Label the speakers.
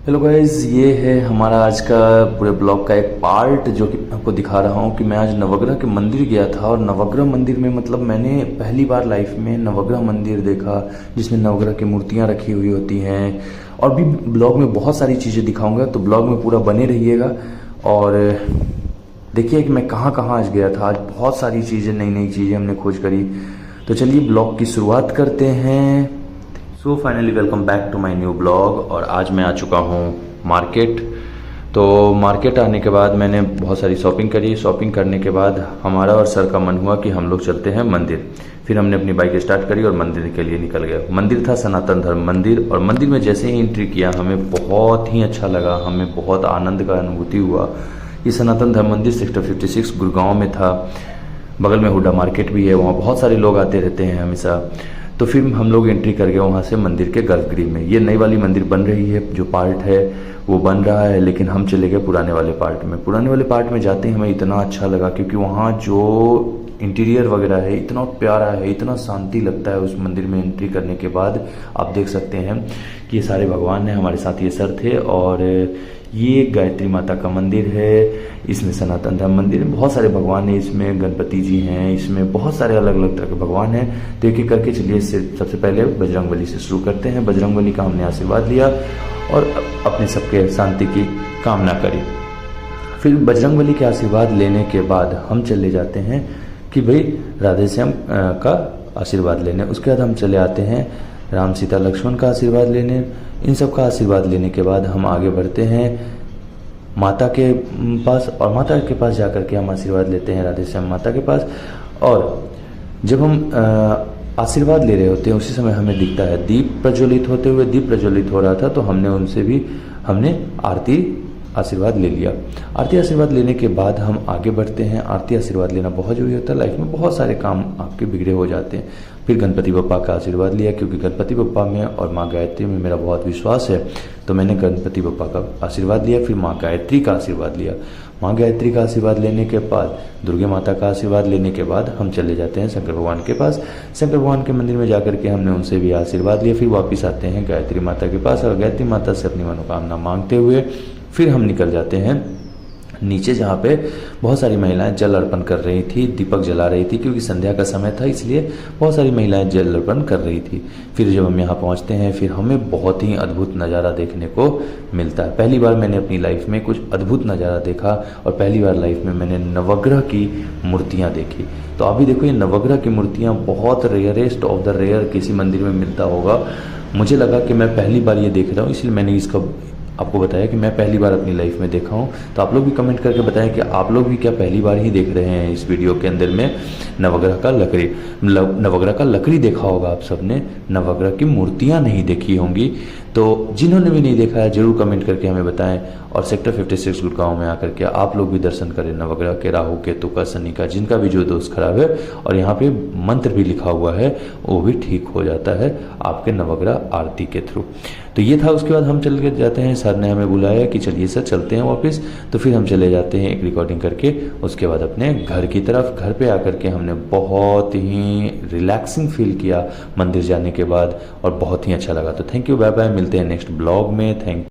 Speaker 1: Hello guys, ये है हमारा आज का पूरे ब्लॉग का एक पार्ट जो कि आपको दिखा रहा हूँ कि मैं आज नवग्रह के मंदिर गया था। और नवग्रह मंदिर में मतलब मैंने पहली बार लाइफ में नवग्रह मंदिर देखा जिसमें नवग्रह की मूर्तियाँ रखी हुई होती हैं। और भी ब्लॉग में बहुत सारी चीज़ें दिखाऊंगा, तो ब्लॉग में पूरा बने रहिएगा। और देखिए कि मैं कहाँ कहाँ आज गया था। आज बहुत सारी चीज़ें, नई नई चीज़ें हमने खोज करी। तो चलिए ब्लॉग की शुरुआत करते हैं। So finally welcome back to my new blog. और आज मैं आ चुका हूँ मार्केट। तो मार्केट आने के बाद मैंने बहुत सारी शॉपिंग करी। शॉपिंग करने के बाद हमारा और सर का मन हुआ कि हम लोग चलते हैं मंदिर। फिर हमने अपनी बाइक स्टार्ट करी और मंदिर के लिए निकल गए। मंदिर था सनातन धर्म मंदिर। और मंदिर में जैसे ही एंट्री किया हमें बहुत ही अच्छा लगा, हमें बहुत आनंद का अनुभूति हुआ। ये सनातन धर्म मंदिर सेक्टर 56 गुड़गांव में था। बगल में हुडा मार्केट भी है, वहाँ बहुत सारे लोग आते रहते हैं हमेशा। तो फिर हम लोग एंट्री कर गए वहाँ से मंदिर के गर्भगृह में। ये नई वाली मंदिर बन रही है, जो पार्ट है वो बन रहा है, लेकिन हम चले गए पुराने वाले पार्ट में। पुराने वाले पार्ट में जाते ही हमें इतना अच्छा लगा, क्योंकि वहाँ जो इंटीरियर वगैरह है इतना प्यारा है, इतना शांति लगता है उस मंदिर में एंट्री करने के बाद। आप देख सकते हैं कि ये सारे भगवान हैं। हमारे साथ ये सर थे। और ये गायत्री माता का मंदिर है। इसमें सनातन धर्म मंदिर में बहुत सारे भगवान हैं। इसमें गणपति जी हैं, इसमें बहुत सारे अलग अलग तरह के भगवान हैं। तो एक एक करके चलिए सबसे पहले बजरंगबली से शुरू करते हैं। बजरंगबली का हमने आशीर्वाद लिया और अपने सबके शांति की कामना करी। फिर बजरंगबली के आशीर्वाद लेने के बाद हम चले जाते हैं कि भाई राधे श्याम का आशीर्वाद लेने। उसके बाद हम चले आते हैं राम सीता लक्ष्मण का आशीर्वाद लेने। इन सब का आशीर्वाद लेने के बाद हम आगे बढ़ते हैं माता के पास। और माता के पास जाकर के हम आशीर्वाद लेते हैं राधे श्याम माता के पास। और जब हम आशीर्वाद ले रहे होते हैं उसी समय हमें दिखता है दीप प्रज्वलित होते हुए। दीप प्रज्वलित हो रहा था, तो हमने उनसे भी आरती आशीर्वाद ले लिया। आरती आशीर्वाद लेने के बाद हम आगे बढ़ते हैं। आरती आशीर्वाद लेना बहुत जरूरी होता है। लाइफ में बहुत सारे काम आपके बिगड़े हो जाते हैं। फिर गणपति बप्पा का आशीर्वाद लिया, क्योंकि गणपति बप्पा में और माँ गायत्री में मेरा बहुत विश्वास है। तो मैंने गणपति बप्पा का आशीर्वाद लिया, फिर माँ गायत्री का आशीर्वाद लिया। माँ गायत्री का आशीर्वाद लेने के बाद, दुर्गे माता का आशीर्वाद लेने के बाद हम चले जाते हैं शंकर भगवान के पास। शंकर भगवान के मंदिर में जाकर के हमने उनसे भी आशीर्वाद लिया। फिर वापस आते हैं गायत्री माता के पास और गायत्री माता से अपनी मनोकामना मांगते हुए फिर हम निकल जाते हैं नीचे, जहाँ पे बहुत सारी महिलाएं जल अर्पण कर रही थी, दीपक जला रही थी। क्योंकि संध्या का समय था, इसलिए बहुत सारी महिलाएं जल अर्पण कर रही थी। फिर जब हम यहाँ पहुँचते हैं, फिर हमें बहुत ही अद्भुत नज़ारा देखने को मिलता है। पहली बार मैंने अपनी लाइफ में कुछ अद्भुत नज़ारा देखा। और पहली बार लाइफ में मैंने नवग्रह की मूर्तियाँ देखी। तो अभी देखो, ये नवग्रह की मूर्तियाँ बहुत रेयरेस्ट ऑफ द रेयर किसी मंदिर में मिलता होगा। मुझे लगा कि मैं पहली बार ये देख रहा हूँ, इसलिए मैंने इसका आपको बताया कि मैं पहली बार अपनी लाइफ में देखा हूँ। तो आप लोग भी कमेंट करके बताएं कि आप लोग भी क्या पहली बार ही देख रहे हैं इस वीडियो के अंदर में नवग्रह का लकड़ी। नवग्रह का लकड़ी देखा होगा आप सबने, नवग्रह की मूर्तियाँ नहीं देखी होंगी। तो जिन्होंने भी नहीं देखा है जरूर कमेंट करके हमें बताएं। और सेक्टर 56 गुड़गांव में आकर के आप लोग भी दर्शन करें नवग्रह के, राहु केतु का, शनि का, जिनका भी जो दोष खराब है। और यहाँ पे मंत्र भी लिखा हुआ है, वो भी ठीक हो जाता है आपके नवग्रह आरती के थ्रू। तो ये था। उसके बाद हम चल के जाते हैं, सर ने हमें बुलाया कि चलिए सर चलते हैं वापस। तो फिर हम चले जाते हैं एक रिकॉर्डिंग करके। उसके बाद अपने घर की तरफ। घर पे आकर के हमने बहुत ही रिलैक्सिंग फील किया मंदिर जाने के बाद, और बहुत ही अच्छा लगा। तो थैंक यू, बाय बाय, मिलते हैं नेक्स्ट ब्लॉग में। थैंक